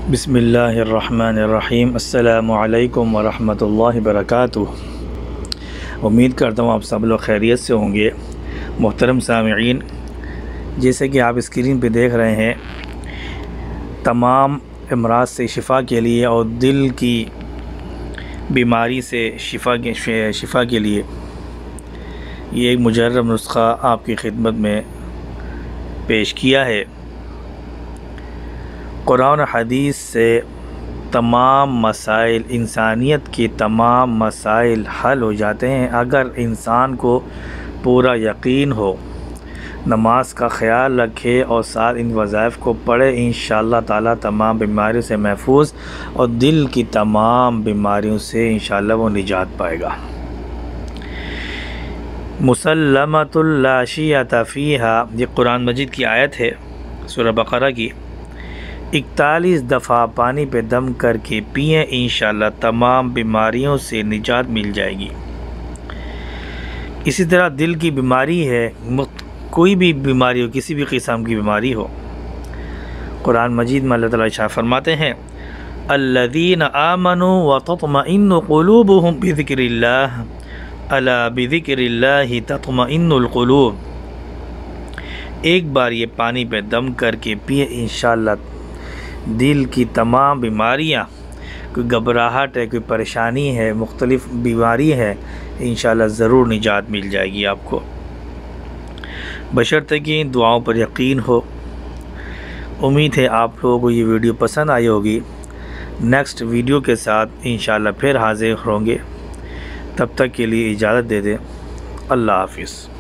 बिस्मिल्लाहिर्रहमानिर्रहीम। अस्सलामु अलैकुम वरहमतुल्लाहि वबरकातुहू। उम्मीद करता हूँ आप सब लोग खैरियत से होंगे। मोहतरम सामिईन, जैसे कि आप स्क्रीन पे देख रहे हैं, तमाम अमराज से शिफ़ा के लिए और दिल की बीमारी से शिफ़ा के लिए ये एक मुजर्रब नुस्ख़ा आपकी खिदमत में पेश किया है। कुरान हदीस से तमाम मसाइल, इंसानियत के तमाम मसाइल हल हो जाते हैं अगर इंसान को पूरा यकीन हो, नमाज का ख़याल रखे और साथ इन वज़ाइफ को पढ़े। इंशाअल्लाह ताला तमाम बीमारियों से महफूज और दिल की तमाम बीमारियों से इंशाअल्लाह वो निजात पाएगा। मुसल्लमतुल ला शिय्यत फ़ीहा, ये कुरान मजीद की आयत है, सूरह बक़रा की। 41 दफ़ा पानी पे दम करके पिए, इंशाअल्लाह तमाम बीमारियों से निजात मिल जाएगी। इसी तरह दिल की बीमारी है, कोई भी बीमारी हो, किसी भी किस्म की बीमारी हो, कुरान मजीद में अल्लाह ताला इरशाद फरमाते हैं, अल्लज़ीना आमनू व तत्मइन्नु क़ुलूबुहुम बिज़िक्रिल्लाह अला बिज़िक्रिल्लाहि तत्मइन्नुल क़ुलूब। एक बार ये पानी पे दम करके पिए, इंशाअल्लाह दिल की तमाम बीमारियाँ, कोई घबराहट है, कोई परेशानी है, मुख्तलिफ़ बीमारी है, इंशाअल्लाह ज़रूर निजात मिल जाएगी आपको, बशर्ते कि इन दुआओं पर यकीन हो। उम्मीद है आप लोगों को ये वीडियो पसंद आई होगी। नेक्स्ट वीडियो के साथ इंशाअल्लाह फिर हाज़िर होंगे। तब तक के लिए इजाज़त दे दें। अल्लाह हाफ़िज़।